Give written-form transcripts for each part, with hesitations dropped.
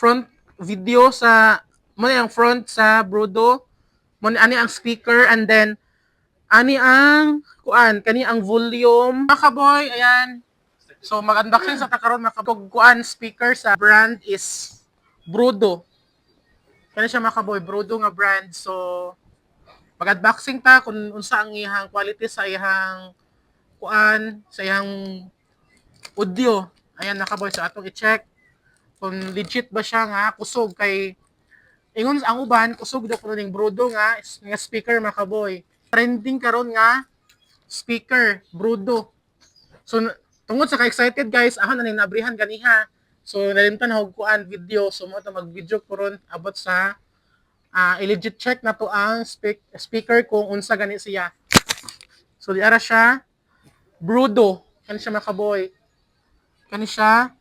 front video sa mo ang front sa Brodo, mo ani ang speaker, and then ani ang kuan kani ang volume. Mga kaboy, ayan. So mag-unboxing sa takaron mga kaboy. Kuan speaker sa brand is Brodo. Kani siya mga kaboy, Brodo nga brand. So mag-unboxing ta kung unsa ang iyang quality sa iyang kuan, sa iyang audio. Ayan mga kaboy, so atong i-check kung legit ba siya nga kusog kay ingon ang uban kusog daw kuno ning Brodo nga speaker mga kaboy. Trending karon nga speaker Brodo. So tungod sa ka-excited guys, ako na ning nabrihan ganiha. So nalimtan og kuan video, so mo ta mag-video karon about sa i-legit check na to ang speaker kung unsa gani siya. So di ara siya Brodo. Kani siya mga kaboy. Kani siya.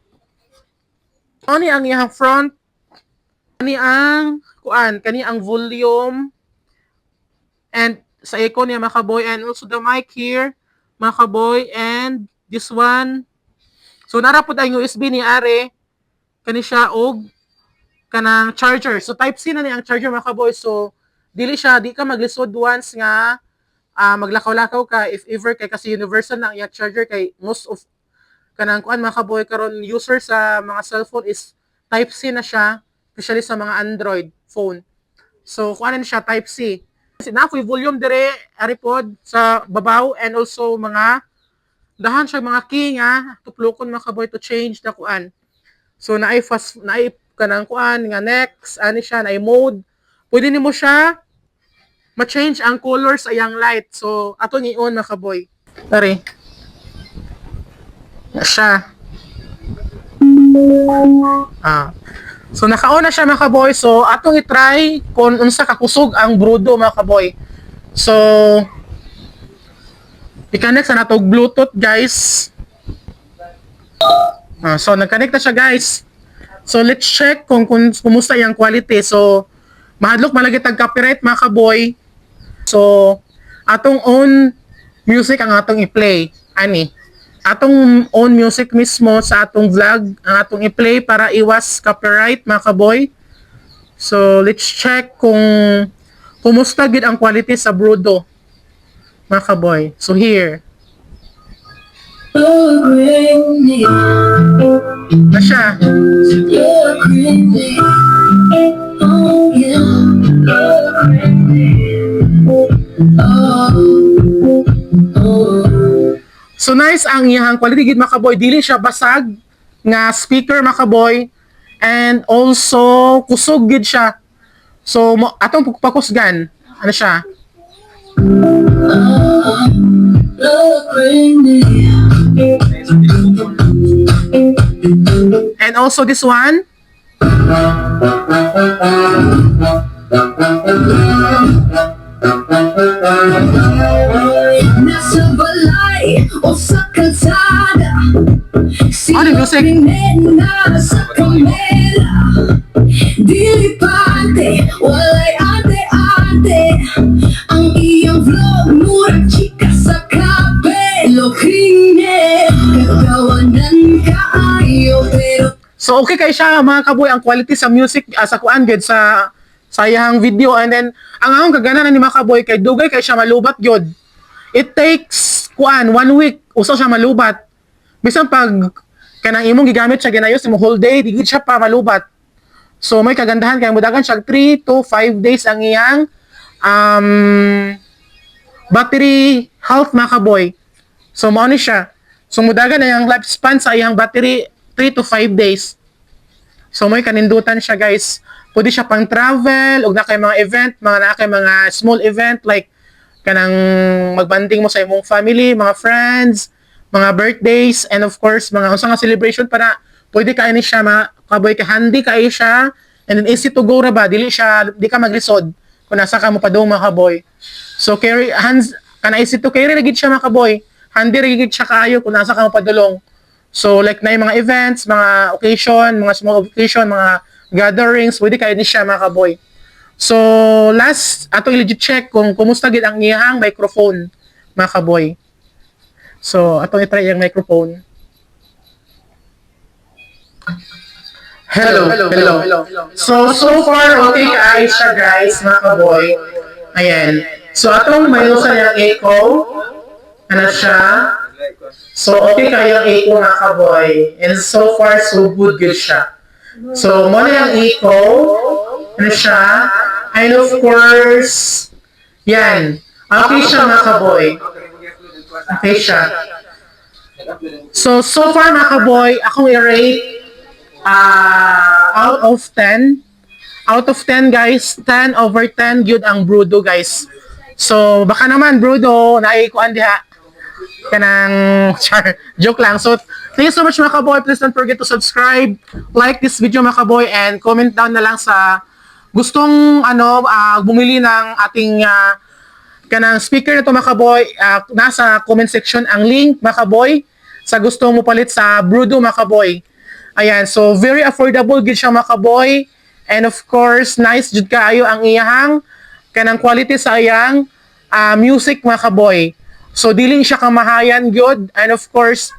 Ani ang iyang front, kani ang kuan, kani ang volume, and sa echo niya mga kaboy, and also the mic here mga kaboy, and this one. So nara pud ang USB ni are, kani siya og kanang charger. So type C na ni ang charger mga kaboy. So di ka maglisod once nga maglakaw-lakaw ka if ever kay kasi universal na ang charger kay most of kanang kuan mga kaboy karon user sa mga cellphone is type C na siya, especially sa mga Android phone. So kuan na siya type C. Kasi na ako'y volume dire ari pod sa babaw, and also mga dahan siya mga key nga tuplokon mga kaboy to change na kuan. So naay fast naay kanang kuan nga next ani siya naay mode. Pwede nimo siya ma-change ang color sa iyang light. So ato ni on mga kaboy. Tari. Siya. So naka-on na siya mga kaboy. So atong i-try kung unsa kakusog ang Brodo mga kaboy. So i-connect sa natog Bluetooth guys. So nag-connect na siya guys. So let's check kung kumusta yung quality. So mahadlok malagi tag copyright mga kaboy. So atong own music ang atong i-play. Ani atong own music mismo sa atong vlog ang atong i-play para iwas copyright mga kaboy. So let's check kung kumusta gid ang quality sa Brodo mga kaboy. So here na siya. So nice ang iyang quality gid mga kaboy, dili siya basag nga speaker mga kaboy, and also kusog gid siya. So atong pakusgan ano siya. And also this one. Nasa balay o sa kalsada, Ano yung music? nasa kamera, dilipante, walay ate-ate, ang iyang vlog, murag chika sa kape, lokrine, kagawanan kaayo, pero So okay kay siya mga kaboy ang quality sa music sa kuan gid sa sayang video, and then ang akong kagana ni mga kaboy kay dugay kay siya malubat gyud. It takes kuan 1 week usa siya malubat. Bisan pag kanang imong gigamit siya ginayos imong whole day di gid siya pa malubat. So may kagandahan kay mudagan siya 3 to 5 days ang iyang battery health mga kaboy. So mao ni siya. So mudagan na yung lifespan sa iyang battery 3 to 5 days. So may kanindutan siya guys. Pwede siya pang travel, ug na kay mga event, na kay mga small event like kanang magbanding mo sa imong family, mga friends, mga birthdays, and of course mga unsa nga celebration para pwede ka ini siya kaboy ka handy kay siya, and then easy to go ra ba, di ka maglisod kung nasa ka mo padung mga kaboy. So carry hands kana easy to carry ra gid siya mga kaboy. Handy ra gid siya kaayo kung nasa ka mo padulong. So like na yung mga events, mga occasion, mga small occasion, mga gatherings, pwede kayo ni siya mga kaboy. So last, ato i-legit check kung kumusta gid ang iyang microphone mga kaboy. So ato i-try yung microphone. Hello. So far, okay kaayos siya guys, mga kaboy. Ayan. So, atong mayroon sa niyang echo. Ano siya? So, okay kayo ang echo, mga kaboy. And so far, so good siya. So, mo na yung echo. Ano siya? And of course, yan. Okay siya, mga kaboy. Okay siya. So far, mga kaboy, akong i-rate out of 10. Out of 10, guys, 10 over 10 good ang Brudo, guys. So, baka naman, Brudo, naikuan diha. Kanang, char, joke lang. So, thank you so much, mga kaboy. Please don't forget to subscribe, like this video, mga kaboy, and comment down na lang sa gustong, bumili ng ating, kanang speaker na to, mga kaboy. Nasa comment section ang link, mga kaboy, sa gustong mo palit sa Brudo, mga kaboy. Ayan, so very affordable gid siya, mga kaboy. And of course, nice jud kaayo ang iyahang kanang quality sa iyang music, mga kaboy. So dili siya kamahayan gyud. And of course,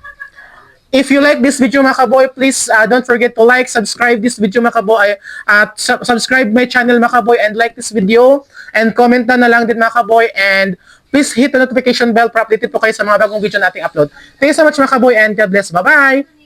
if you like this video, mga kaboy, please don't forget to like, subscribe this video, mga kaboy. Subscribe my channel, mga kaboy, and like this video. And comment na lang din, mga kaboy. And please hit the notification bell para updated po kayo sa mga bagong video nating upload. Thank you so much, mga kaboy, and God bless. Bye-bye!